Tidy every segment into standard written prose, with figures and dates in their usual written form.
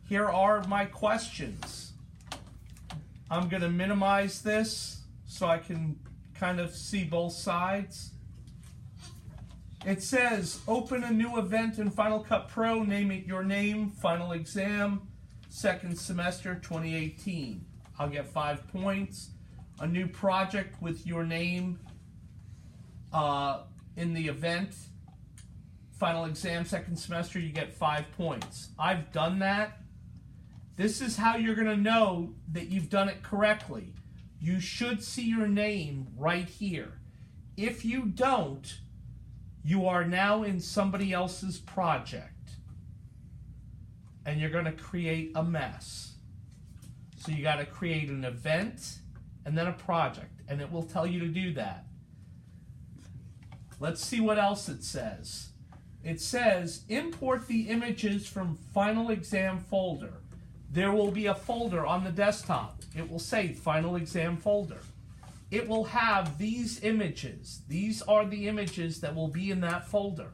here are my questions. I'm going to minimize this so I can kind of see both sides. It says, open a new event in Final Cut Pro, name it your name, final exam, second semester 2018. I'll get 5 points. A new project with your name in the event, final exam, second semester, you get 5 points. I've done that. This is how you're going to know that you've done it correctly. You should see your name right here. If you don't, you are now in somebody else's project. And you're going to create a mess. So you got to create an event and then a project. And it will tell you to do that. Let's see what else it says. It says, import the images from final exam folder. There will be a folder on the desktop. It will say final exam folder. It will have these images. These are the images that will be in that folder.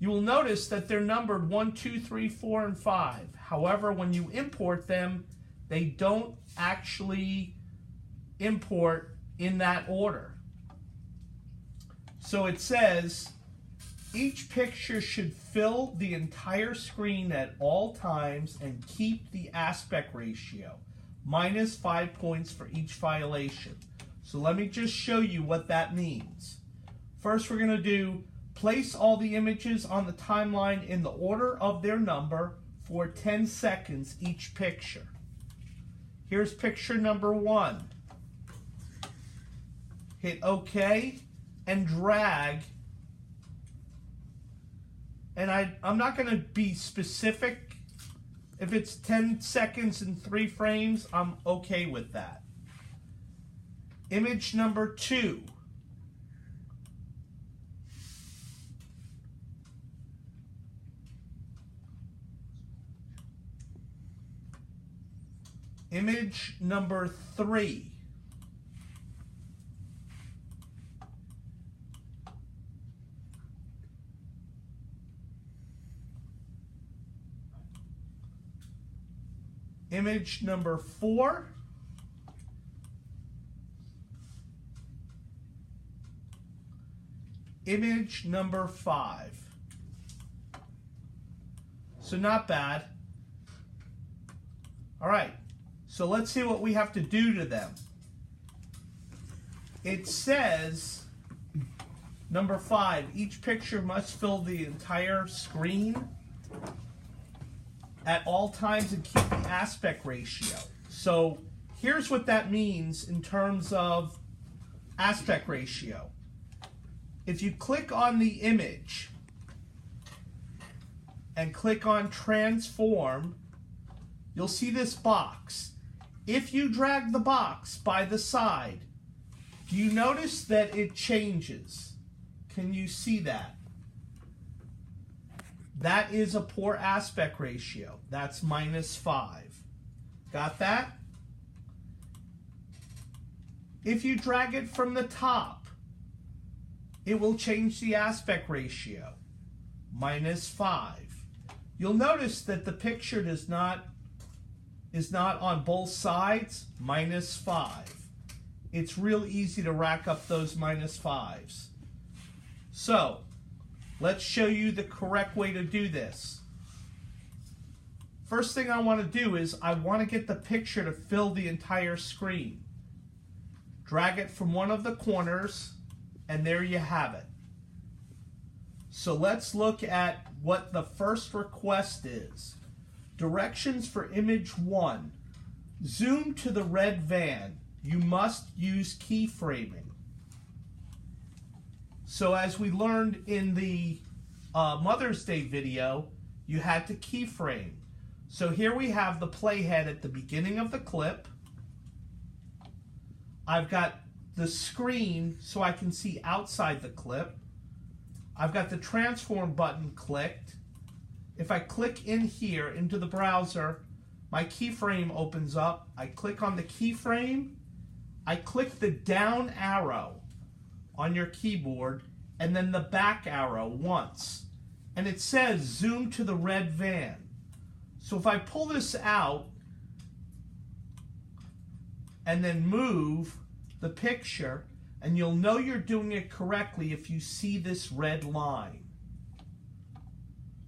You will notice that they're numbered 1, 2, 3, 4, and 5. However, when you import them, they don't actually import in that order. So it says, each picture should fill the entire screen at all times and keep the aspect ratio. Minus 5 points for each violation. So let me just show you what that means. First, we're going to do place all the images on the timeline in the order of their number for 10 seconds each picture. Here's picture number 1. Hit OK and drag. And I'm not going to be specific. If it's 10 seconds and 3 frames, I'm okay with that. Image number 2. Image number 3. Image number 4. Image number 5. So not bad. All right, so let's see what we have to do to them. It says, number 5, each picture must fill the entire screen at all times and keep the aspect ratio. So here's what that means in terms of aspect ratio. If you click on the image and click on transform, you'll see this box. If you drag the box by the side, do you notice that it changes? Can you see that? That is a poor aspect ratio. That's minus 5. Got that? If you drag it from the top, it will change the aspect ratio. Minus 5. You'll notice that the picture is not on both sides. Minus 5. It's real easy to rack up those minus 5s. So, let's show you the correct way to do this. First thing I want to do is I want to get the picture to fill the entire screen. Drag it from one of the corners, and there you have it. So let's look at what the first request is. Directions for image 1. Zoom to the red van. You must use keyframing. So as we learned in the Mother's Day video, you had to keyframe. So here we have the playhead at the beginning of the clip. I've got the screen so I can see outside the clip. I've got the transform button clicked. If I click in here into the browser, my keyframe opens up. I click on the keyframe. I click the down arrow on your keyboard and then the back arrow once. And it says zoom to the red van. So if I pull this out and then move the picture, and you'll know you're doing it correctly if you see this red line.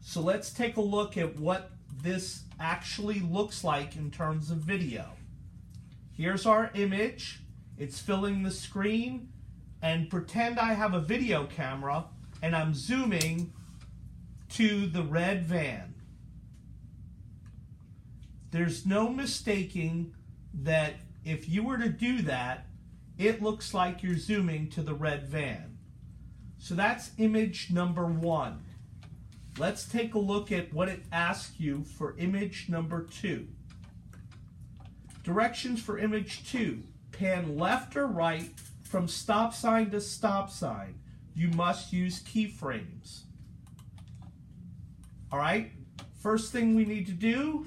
So let's take a look at what this actually looks like in terms of video. Here's our image. It's filling the screen, and pretend I have a video camera and I'm zooming to the red van. There's no mistaking that if you were to do that, it looks like you're zooming to the red van. So that's image number 1. Let's take a look at what it asks you for image number 2. Directions for image 2. Pan left or right from stop sign to stop sign. You must use keyframes. All right, first thing we need to do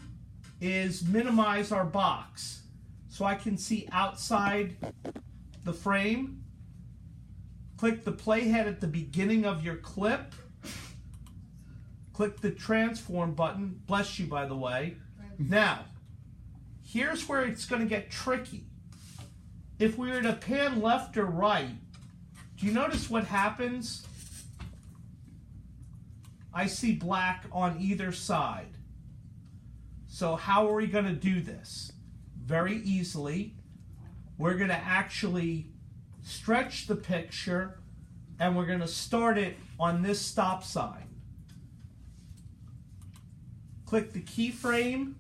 is minimize our box so I can see outside the frame. Click the playhead at the beginning of your clip. Click the transform button. Bless you, by the way. Now, here's where it's going to get tricky. If we were to pan left or right, do you notice what happens? I see black on either side. So how are we going to do this? Very easily. We're going to actually stretch the picture, and we're going to start it on this stop sign. Click the keyframe,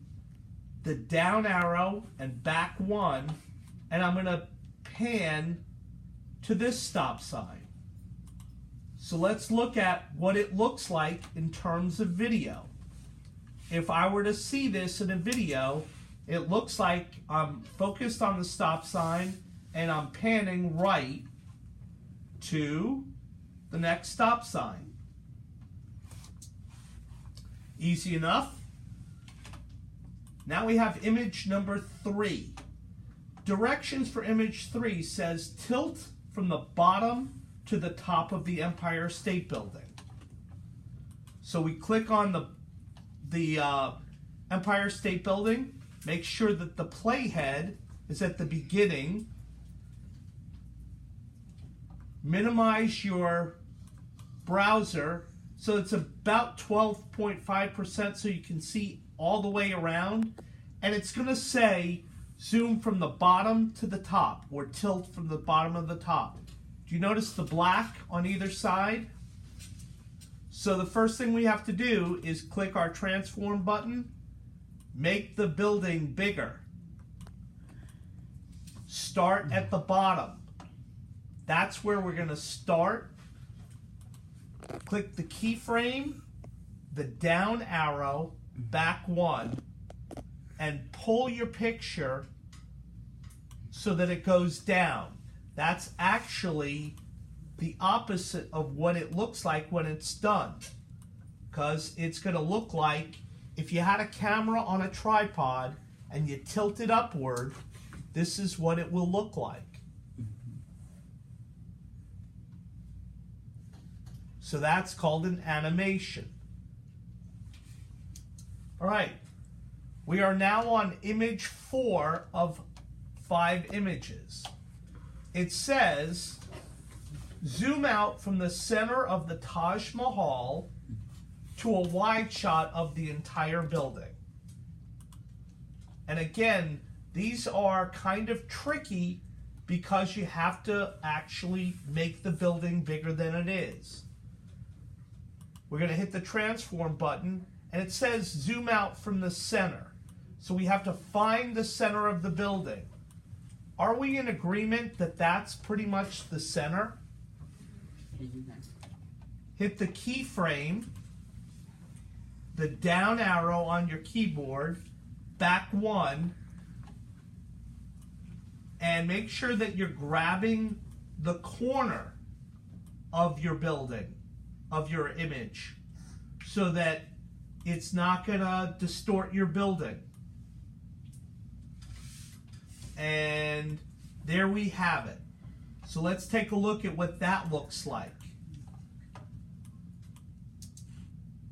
the down arrow, and back 1, and I'm going to pan to this stop sign. So let's look at what it looks like in terms of video. If I were to see this in a video, it looks like I'm focused on the stop sign and I'm panning right to the next stop sign. Easy enough. Now we have image number 3. Directions for image 3 says tilt from the bottom to the top of the Empire State Building. So we click on the Empire State Building. Make sure that the playhead is at the beginning. Minimize your browser so it's about 12.5% so you can see all the way around. And it's going to say zoom from the bottom to the top, or tilt from the bottom of the top. Do you notice the black on either side? So the first thing we have to do is click our transform button, make the building bigger. Start at the bottom. That's where we're going to start. Click the keyframe, the down arrow, back 1, and pull your picture so that it goes down. That's actually the opposite of what it looks like when it's done, because it's going to look like if you had a camera on a tripod and you tilt it upward, this is what it will look like. So that's called an animation. All right, we are now on image 4 of 5 images. It says, zoom out from the center of the Taj Mahal to a wide shot of the entire building. And again, these are kind of tricky because you have to actually make the building bigger than it is. We're going to hit the transform button, and it says zoom out from the center. So we have to find the center of the building. Are we in agreement that that's pretty much the center? Hit the keyframe, the down arrow on your keyboard, back 1, and make sure that you're grabbing the corner of your building, of your image, so that it's not going to distort your building. And there we have it. So let's take a look at what that looks like.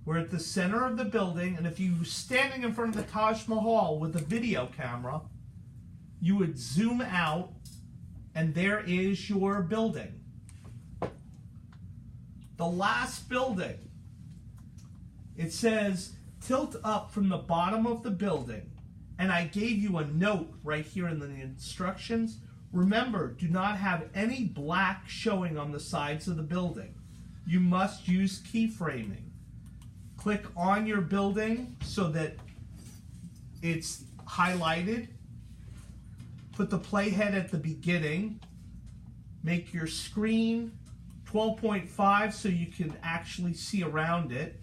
We're at the center of the building, and if you were standing in front of the Taj Mahal with a video camera, you would zoom out, and there is your building. The last building, it says, tilt up from the bottom of the building. And I gave you a note right here in the instructions. Remember, do not have any black showing on the sides of the building. You must use keyframing. Click on your building so that it's highlighted. Put the playhead at the beginning. Make your screen 12.5 so you can actually see around it.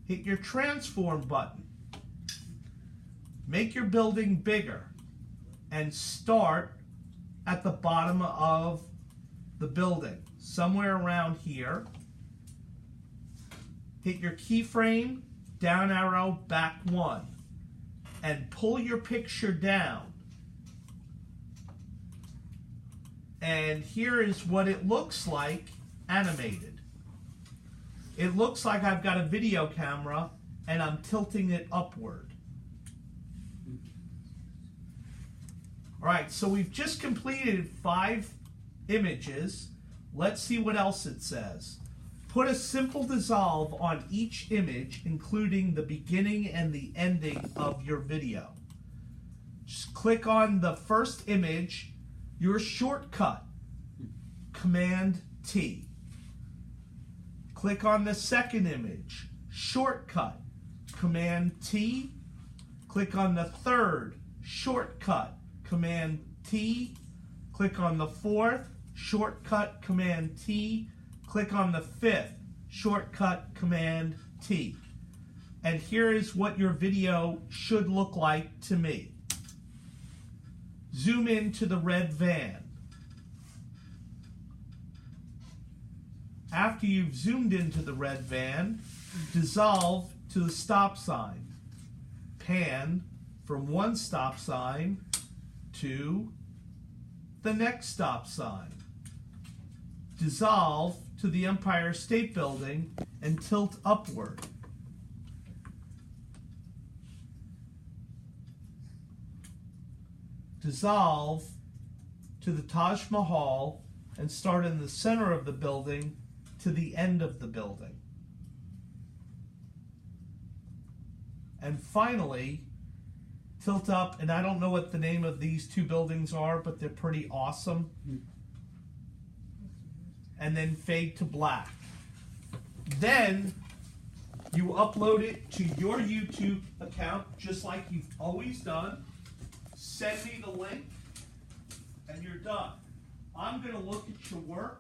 Hit your transform button. Make your building bigger and start at the bottom of the building, somewhere around here. Hit your keyframe, down arrow, back 1, and pull your picture down. And here is what it looks like animated. It looks like I've got a video camera and I'm tilting it upward. All right, so we've just completed 5 images. Let's see what else it says. Put a simple dissolve on each image, including the beginning and the ending of your video. Just click on the first image, your shortcut, Command T. Click on the second image, shortcut, Command T. Click on the third, shortcut, Command T. Click on the fourth, shortcut, Command T. Click on the fifth, shortcut, Command T. And here is what your video should look like to me. Zoom into the red van. After you've zoomed into the red van, dissolve to the stop sign. Pan from one stop sign to the next stop sign. Dissolve to the Empire State Building and tilt upward. Dissolve to the Taj Mahal and start in the center of the building to the end of the building. And finally, tilt up, and I don't know what the name of these 2 buildings are, but they're pretty awesome. And then fade to black. Then you upload it to your YouTube account, just like you've always done. Send me the link, and you're done. I'm going to look at your work.